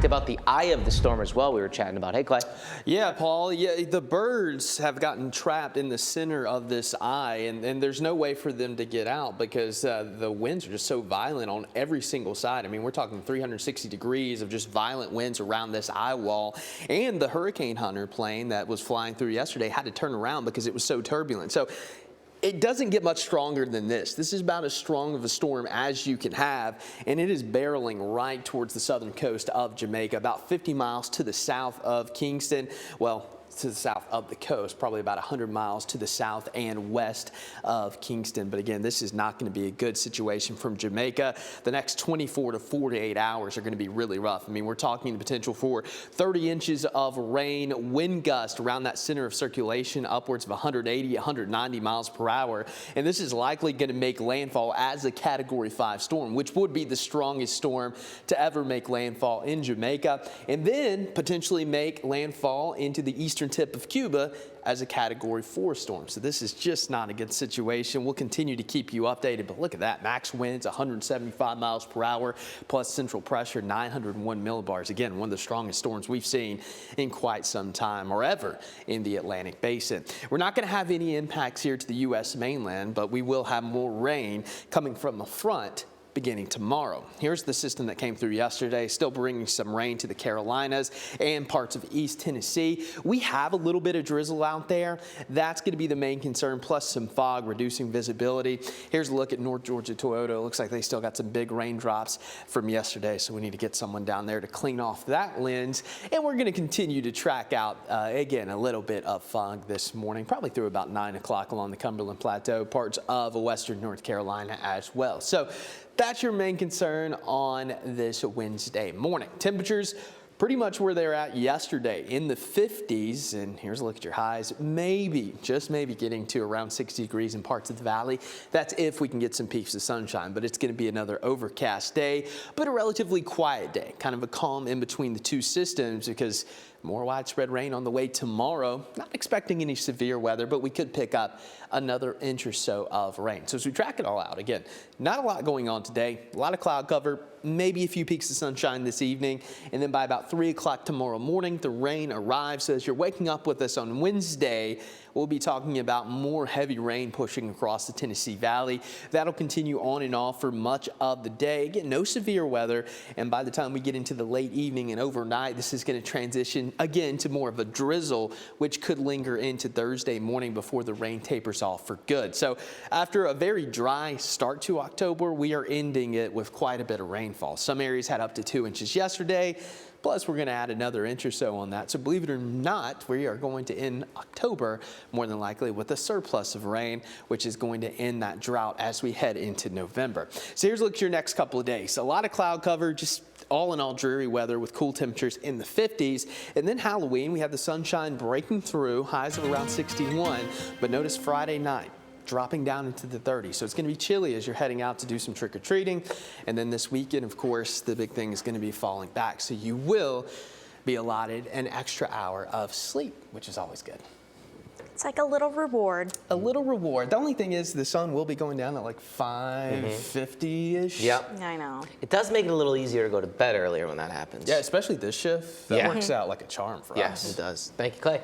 fact about the eye of the storm as well we were chatting about. Hey, Clay. Yeah, Paul. Yeah, the birds have gotten trapped in the center of this eye, and there's no way for them to get out because the winds are just so violent on every single side. I mean, we're talking 360 degrees of just violent winds around this eye wall. And the hurricane hunter plane that was flying through yesterday had to turn around because it was so turbulent. So it doesn't get much stronger than this. This is about as strong of a storm as you can have, and it is barreling right towards the southern coast of Jamaica, about 50 miles to the south of Kingston. Well, to the south of the coast, probably about 100 miles to the south and west of Kingston. But again, this is not going to be a good situation from Jamaica. The next 24 to 48 hours are going to be really rough. I mean, we're talking the potential for 30 inches of rain, wind gust around that center of circulation, upwards of 180, 190 miles per hour. And this is likely going to make landfall as a Category 5 storm, which would be the strongest storm to ever make landfall in Jamaica, and then potentially make landfall into the eastern tip of Cuba as a Category 4 storm. So this is just not a good situation. We'll continue to keep you updated, but look at that. Max winds 175 miles per hour, plus central pressure 901 millibars. Again, one of the strongest storms we've seen in quite some time or ever in the Atlantic Basin. We're not going to have any impacts here to the U.S. mainland, but we will have more rain coming from the front beginning tomorrow. Here's the system that came through yesterday, still bringing some rain to the Carolinas and parts of East Tennessee. We have a little bit of drizzle out there. That's going to be the main concern, plus some fog, reducing visibility. Here's a look at North Georgia Toyota. It looks like they still got some big raindrops from yesterday, so we need to get someone down there to clean off that lens. And we're going to continue to track out, again, a little bit of fog this morning, probably through about 9 o'clock along the Cumberland Plateau, parts of western North Carolina as well. So that's your main concern on this Wednesday morning. Temperatures pretty much where they're at yesterday, in the 50s, and here's a look at your highs. Maybe, just maybe, getting to around 60 degrees in parts of the valley. That's if we can get some peaks of sunshine, but it's going to be another overcast day, but a relatively quiet day, kind of a calm in between the two systems, because more widespread rain on the way tomorrow. Not expecting any severe weather, but we could pick up another inch or so of rain. So as we track it all out, again, not a lot going on today. A lot of cloud cover, maybe a few peaks of sunshine this evening, and then by about 3 o'clock tomorrow morning, the rain arrives. So as you're waking up with us on Wednesday, we'll be talking about more heavy rain pushing across the Tennessee Valley. That'll continue on and off for much of the day. Again, no severe weather, and by the time we get into the late evening and overnight, this is going to transition again to more of a drizzle, which could linger into Thursday morning before the rain tapers off for good. So after a very dry start to October, we are ending it with quite a bit of rainfall. Some areas had up to 2 inches yesterday. Plus, we're going to add another inch or so on that. So believe it or not, we are going to end October more than likely with a surplus of rain, which is going to end that drought as we head into November. So here's a look at your next couple of days. A lot of cloud cover, just all in all dreary weather with cool temperatures in the 50s. And then Halloween, we have the sunshine breaking through, highs of around 61. But notice Friday night, dropping down into the 30s. So it's going to be chilly as you're heading out to do some trick-or-treating. And then this weekend, of course, the big thing is going to be falling back. So you will be allotted an extra hour of sleep, which is always good. It's like a little reward. A little reward. The only thing is the sun will be going down at like 5:50-ish. Yep. I know. It does make it a little easier to go to bed earlier when that happens. Yeah, especially this shift. That works out like a charm for us. Yes, it does. Thank you, Clay.